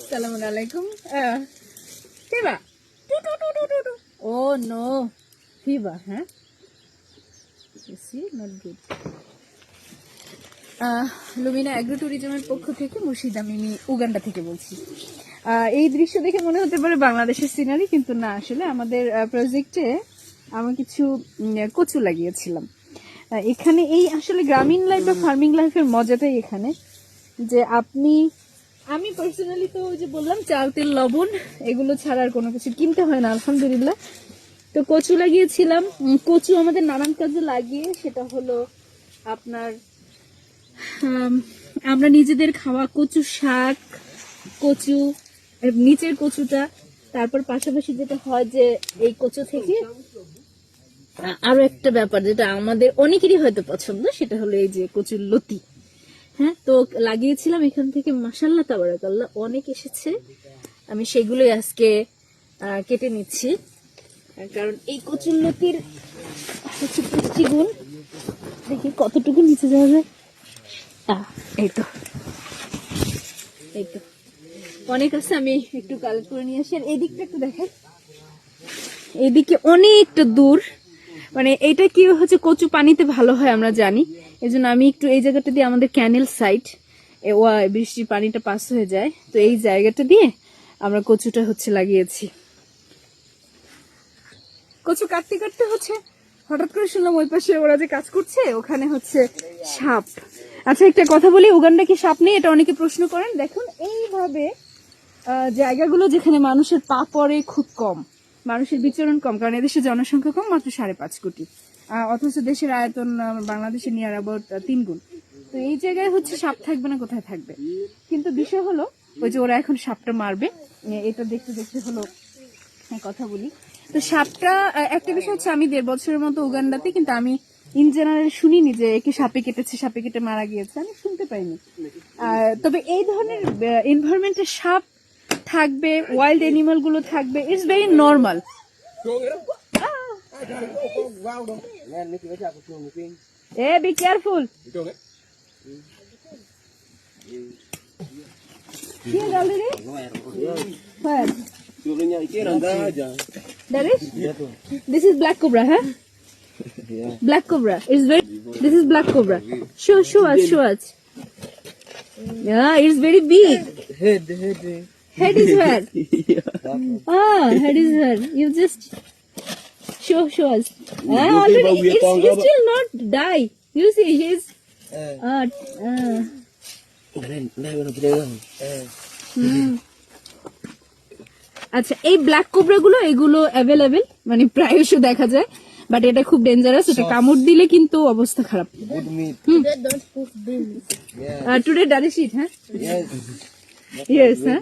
Assalamu alaikum. Fever. Oh no. Fever, huh? You see, not good. Lumina agro ট্যুরিজমের পক্ষ থেকে মুর্শিদা মিমি Uganda থেকে বলছি। এই দৃশ্য দেখে মনে হতে পারে বাংলাদেশের সিনারি, কিন্তু না, আসলে আমাদের প্রজেক্টে আমি কিছু কচু লাগিয়েছিলাম এখানে। এই আসলে গ্রামীণ লাইফ বা ফার্মিং লাইফের মজাটাই এখানে, যে আমি পার্সোনালি তো যে বললাম চাল তেল লবণ এগুলো ছাড়া আর কোনো কিছু কিনতে হয় না আলহামদুলিল্লাহ। তো কচু লাগিয়েছিলাম। কচু আমাদের নানান কাজে লাগিয়ে, সেটা হলো আপনার আমরা নিজেদের খাওয়া কচু শাক, কচু নিচের কচুটা, তারপর পাশাপাশি যেটা হয় যে এই কচু থেকে আরো একটা ব্যাপার যেটা আমাদের অনেকেরই হয়তো পছন্দ, সেটা হলো এই যে কচুর লতি। হ্যাঁ, তো লাগিয়েছিলাম এখান থেকে, মাশাআল্লাহ তাবারাকাল্লাহ অনেক এসেছে। আমি সেগুলোই আজকে কেটে নিচ্ছি, কারণ এই কচুর লতির হচ্ছে পুষ্টিগুণ। দেখি কতটুকু নিচে যাওয়া যায়। এই তো অনেক আছে, আমি একটু কালেক্ট করে নিয়ে আসি। আর এদিকটা একটু দেখেন, এদিকে অনেকটা দূর, মানে এটা কি হচ্ছে কচু পানিতে ভালো হয় আমরা জানি, এই জন্য আমি একটু এই জায়গাটা দিয়ে, আমাদের ক্যানেল সাইড বৃষ্টির পানিটা পাস হয়ে যায়, তো এই জায়গাটা দিয়ে আমরা কচুটা হচ্ছে লাগিয়েছি। কচু কাটতে কাটতে হচ্ছে হঠাৎ করে শুনলাম ওই পাশে ওরা যে কাজ করছে ওখানে হচ্ছে সাপ। আচ্ছা, একটা কথা বলি, উগান্ডা কি সাপ নেই? এটা অনেকে প্রশ্ন করেন। দেখুন, এইভাবে জায়গাগুলো যেখানে মানুষের পা পড়ে খুব কম, মানুষের বিচরণ কম, কারণ এদেশের জনসংখ্যা কম, মাত্র 5.5 কোটি, অথচ দেশের আয়তন বাংলাদেশের নিয়ার অ্যাবাউট 3 গুণ। তো এই জায়গায় হচ্ছে সাপ থাকবে না, কোথায় থাকবে? কিন্তু বিষয় হলো ওই যে ওরা এখন সাপটা মারবে, এটা দেখতে দেখতে হলো কথা বলি। তো সাপটা একটা বিষয় হচ্ছে, আমি 1.5 বছরের মতো উগান্ডাতে, কিন্তু আমি ইন জেনারেল শুনিনি যে একে সাপে কেটেছে, সাপে কেটে মারা গিয়েছে, আমি শুনতে পাইনি। তবে এই ধরনের এনভায়রনমেন্টে সাপ থাকবে, ওয়াইল্ড অ্যানিমাল গুলো থাকবে, it's very normal. Be careful. Here already? Where? There is? This is black cobra, huh? Yeah. Black cobra. This is black cobra. Show us. Yeah, it's very big. Head. Head is where? Head is where? You just show us. Already, he still not die. You see, he's আচ্ছা, এই black cobra গুলো এগুলো available, মানে প্রায়শ দেখা যায়, but এটা খুব ডেঞ্জারাস, এটা কামড় দিলে কিন্তু অবস্থা খারাপ। টুডে ডালিশ ইট, হ্যাঁ? ইয়েস, হ্যাঁ,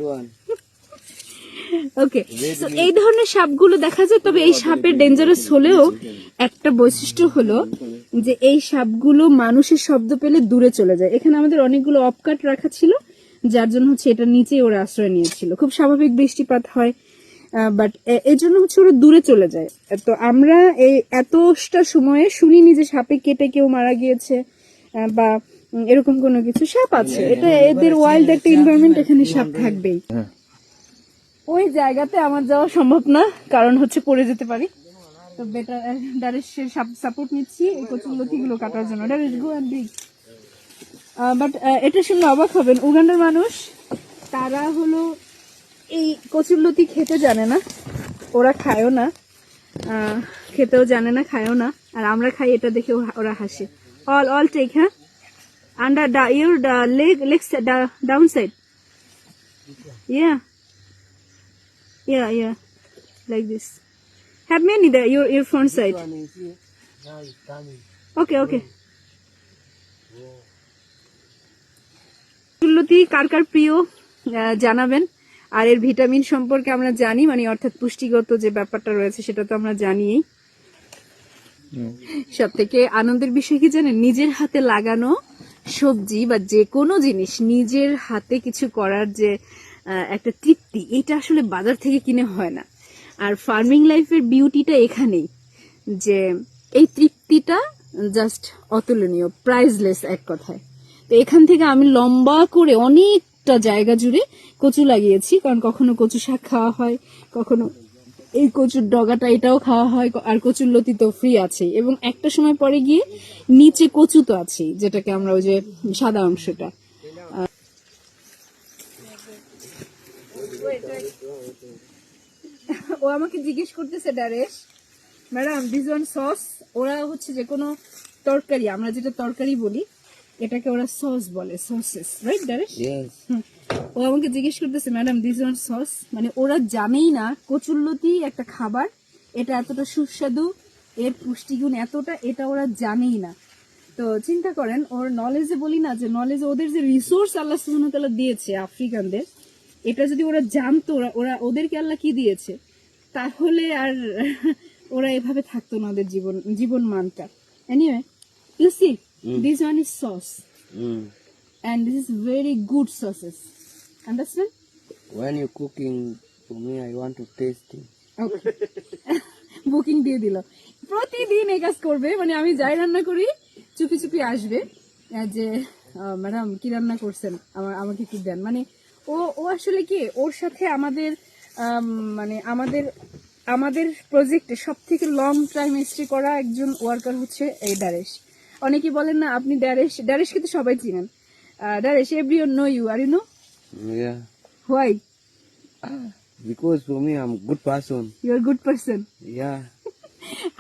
ওকে। তো এই ধরনের সাপগুলো দেখা যায়, তবে এই সাপের ডেঞ্জারাস হলেও একটা বৈশিষ্ট্য হলো যে এই সাপগুলো মানুষের শব্দ পেলে দূরে চলে যায়। এখানে আমাদের অনেকগুলো অপকাট রাখা ছিল, যার জন্য হচ্ছে এটা নিচে ওরা আশ্রয় নিয়েছিল। খুব স্বাভাবিক বৃষ্টিপাত হয়, বাট এর জন্য হচ্ছে ওরা দূরে চলে যায়। তো আমরা এই এতটা সময়ে শুনিনি যে সাপে কেটে কেউ মারা গিয়েছে বা এরকম কোনো কিছু। সাপ আছে, এটা এদের ওয়াইল্ড একটা এনভায়রনমেন্ট, এখানে সাপ থাকবেই। ওই জায়গাতে আমার যাওয়া সম্ভব না, কারণ হচ্ছে পড়ে যেতে পারি। তো বেটার ডাইরেক্টের সাপোর্ট নিচ্ছি এই কচুলতি গুলো কাটার জন্য। Direct go and dig. But এটা শুনলে অবাক হবেন, উগান্ডার মানুষ তারা হলো এই কচুরলতি খেতে জানে না, ওরা খায়ও না, খেতেও জানে না, খায়ও না। আর আমরা খাই, এটা দেখে ওরা হাসে। অল টেক, হ্যাঁ, under your legs down side. Yeah, like this. Have many there, your front side. Okay. কচুরলতি কার কার প্রিয় জানাবেন। আর এর ভিটামিন সম্পর্কে আমরা জানি, মানে অর্থাৎ পুষ্টিগত যে ব্যাপারটা রয়েছে সেটা তো আমরা জানি। সব থেকে আনন্দের বিষয় কি জানেন? নিজের হাতে লাগানো সবজি বা যে কোনো জিনিস নিজের হাতে কিছু করার যে একটা তৃপ্তি, এটা আসলে বাজার থেকে কিনে হয় না। আর ফার্মিং লাইফের বিউটিটা এখানেই, যে এই তৃপ্তিটা জাস্ট অতুলনীয়, প্রাইসলেস এক কথায়। তো এখান থেকে আমি লম্বা করে অনেক অনেকটা জায়গা জুড়ে কচু লাগিয়েছি, কারণ কখনো কচু শাক খাওয়া হয়, কখনো এই কচুর ডগাটা এটাও খাওয়া হয়, আর কচুর লতি তো ফ্রি আছেই, এবং একটা সময় পরে গিয়ে নিচে কচু তো আছেই, যেটাকে আমরা ওই যে সাদা অংশটা। ও আমাকে জিজ্ঞেস করতেছে, ডারেশ ম্যাডাম দিস ওয়ান সস, ওরা হচ্ছে যে কোনো তরকারি, আমরা যেটা তরকারি বলি এটাকে ওরা সস বলে, সসেস, রাইট ডারেশ? ও আমাকে জিজ্ঞেস করতেছে ম্যাডাম দিস ওয়ান সস, মানে ওরা জানেই না কচুরলতি একটা খাবার, এটা এতটা সুস্বাদু, এর পুষ্টিগুণ এতটা, এটা ওরা জানেই না। তো চিন্তা করেন, ওর নলেজে বলি না যে নলেজ, ওদের যে রিসোর্স আল্লাহ সুবহানাহু ওয়া তাআলা দিয়েছে আফ্রিকানদের, এটা যদি ওরা জানতো ওরা ওদেরকে আল্লাহ কি দিয়েছে, তাহলে আর ওরা এভাবে থাকতো না, ওদের জীবন মানটা। Anyway, you see this one is sauce and this is very good sauces, understand? When you're cooking for me, I want to taste it. Okay. Booking দিয়ে দিল, প্রতিদিন এই কাজ করবে, মানে আমি যাই রান্না করি চুপি চুপি আসবে যে ম্যাডাম কি রান্না করছেন, আমাকে কি দেন। মানে ও আসলে কি, ওর সাথে আমাদের মানে আমাদের প্রজেক্টে সব থেকে লং টাইম স্টে করা একজন ওয়ার্কার হচ্ছে এই ডারেশ। অনেকে বলেন না আপনি ডারেশকে তো সবাই চিনেন, Daresh everyone know you, are you know Yeah. Why? Because for me, I'm a good person. You are good person. Yeah.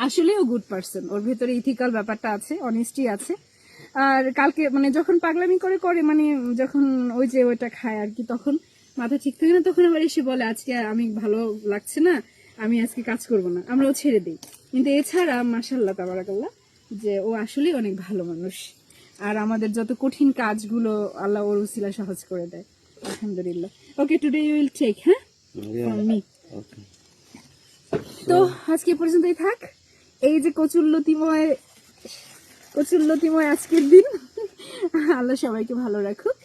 আসলেও গুড পারসন, ওর ভেতরে ইথিক্যাল ব্যাপারটা আছে, অনেস্টি আছে। আর কালকে মানে যখন পাগলামি করে মানে যখন ওই যে ওইটা খায় আর কি, তখন মাথা ঠিক থাকে না, তখন আবার এসে বলে আজকে আমি ভালো লাগছে না, আমি আজকে কাজ করব না, আমরাও ছেড়ে দিই। কিন্তু এছাড়া মাশাআল্লাহ তাবারাকাল্লাহ যে ও আসলে অনেক ভালো মানুষ, আর আমাদের যত কঠিন কাজগুলো আল্লাহ ওর উসিলা সহজ করে দেয়, আলহামদুলিল্লাহ। ওকে, টুডে ইউ উইল টেক, হ্যাঁ, ফর মি। Okay. তো আজকে এ পর্যন্তই থাক। এই যে কচুরলতিময় আজকের দিন, আল্লাহ সবাইকে ভালো রাখুক।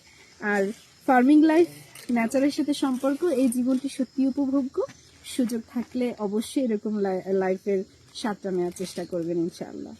আর ফার্মিং লাইফ, নেচারের সাথে সম্পর্ক, এই জীবনটি সত্যি উপভোগ্য। সুযোগ থাকলে অবশ্যই এরকম লাইফের স্বাদটা নেওয়ার চেষ্টা করবেন ইনশাআল্লাহ।